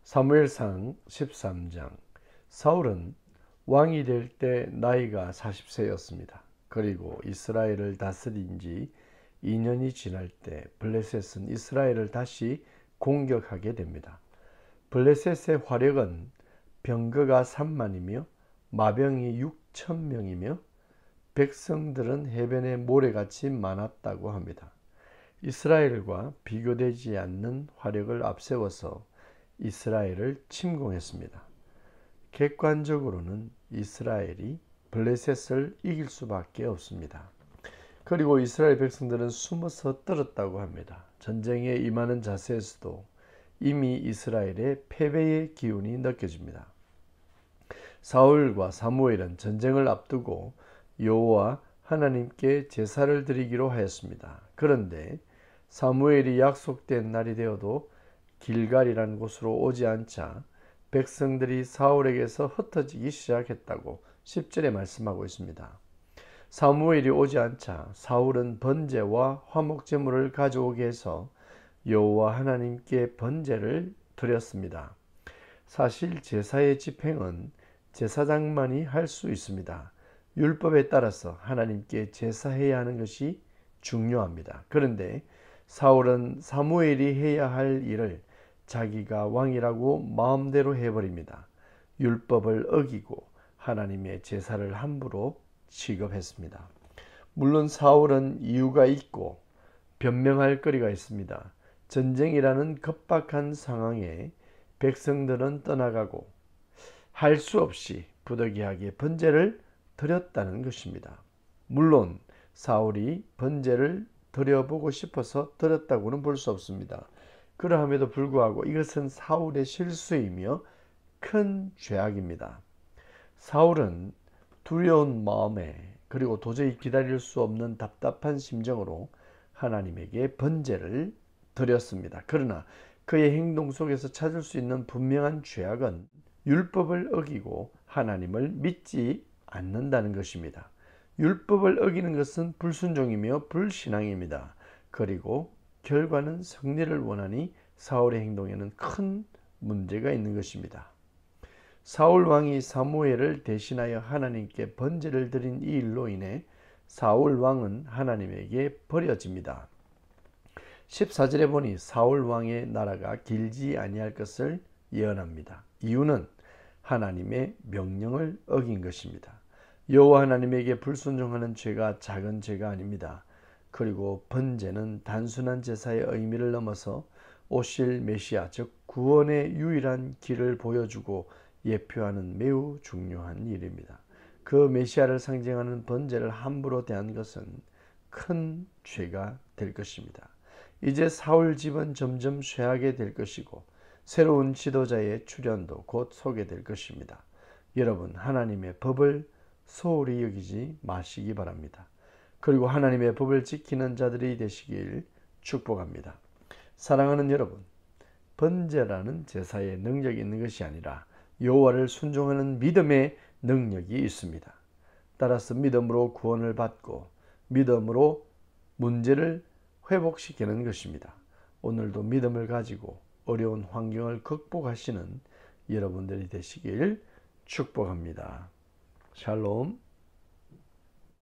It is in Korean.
사무엘상 13장. 사울은 왕이 될 때 나이가 40세였습니다. 그리고 이스라엘을 다스린 지 2년이 지날 때 블레셋은 이스라엘을 다시 공격하게 됩니다. 블레셋의 화력은 병거가 3만이며 마병이 6,000명이며 백성들은 해변의 모래같이 많았다고 합니다. 이스라엘과 비교되지 않는 화력을 앞세워서 이스라엘을 침공했습니다. 객관적으로는 이스라엘이 블레셋을 이길 수밖에 없습니다. 그리고 이스라엘 백성들은 숨어서 떨었다고 합니다. 전쟁에 임하는 자세에서도 이미 이스라엘의 패배의 기운이 느껴집니다. 사울과 사무엘은 전쟁을 앞두고 여호와 하나님께 제사를 드리기로 하였습니다. 그런데 사무엘이 약속된 날이 되어도 길갈이라는 곳으로 오지 않자 백성들이 사울에게서 흩어지기 시작했다고 10절에 말씀하고 있습니다. 사무엘이 오지 않자 사울은 번제와 화목제물을 가져오게 해서 여호와 하나님께 번제를 드렸습니다. 사실 제사의 집행은 제사장만이 할 수 있습니다. 율법에 따라서 하나님께 제사해야 하는 것이 중요합니다. 그런데 사울은 사무엘이 해야 할 일을 자기가 왕이라고 마음대로 해버립니다. 율법을 어기고 하나님의 제사를 함부로 취급했습니다. 물론 사울은 이유가 있고 변명할 거리가 있습니다. 전쟁이라는 급박한 상황에 백성들은 떠나가고 할 수 없이 부득이하게 번제를 드렸다는 것입니다. 물론 사울이 번제를 드려보고 싶어서 드렸다고는 볼 수 없습니다. 그러함에도 불구하고 이것은 사울의 실수이며 큰 죄악입니다. 사울은 두려운 마음에 그리고 도저히 기다릴 수 없는 답답한 심정으로 하나님에게 번제를 드렸습니다. 그러나 그의 행동 속에서 찾을 수 있는 분명한 죄악은 율법을 어기고 하나님을 믿지 않는다는 것입니다. 율법을 어기는 것은 불순종이며 불신앙입니다. 그리고 결과는 승리를 원하니 사울의 행동에는 큰 문제가 있는 것입니다. 사울 왕이 사무엘을 대신하여 하나님께 번제를 드린 이 일로 인해 사울 왕은 하나님에게 버려집니다. 14절에 보니 사울 왕의 나라가 길지 아니할 것을 예언합니다. 이유는 하나님의 명령을 어긴 것입니다. 여호와 하나님에게 불순종하는 죄가 작은 죄가 아닙니다. 그리고 번제는 단순한 제사의 의미를 넘어서 오실 메시아, 즉 구원의 유일한 길을 보여주고 예표하는 매우 중요한 일입니다. 그 메시아를 상징하는 번제를 함부로 대한 것은 큰 죄가 될 것입니다. 이제 사울 집은 점점 쇠하게 될 것이고 새로운 지도자의 출현도 곧 소개될 것입니다. 여러분, 하나님의 법을 소홀히 여기지 마시기 바랍니다. 그리고 하나님의 법을 지키는 자들이 되시길 축복합니다. 사랑하는 여러분, 번제라는 제사에 능력이 있는 것이 아니라 여호와를 순종하는 믿음의 능력이 있습니다. 따라서 믿음으로 구원을 받고 믿음으로 문제를 회복시키는 것입니다. 오늘도 믿음을 가지고 어려운 환경을 극복하시는 여러분들이 되시길 축복합니다. 샬롬.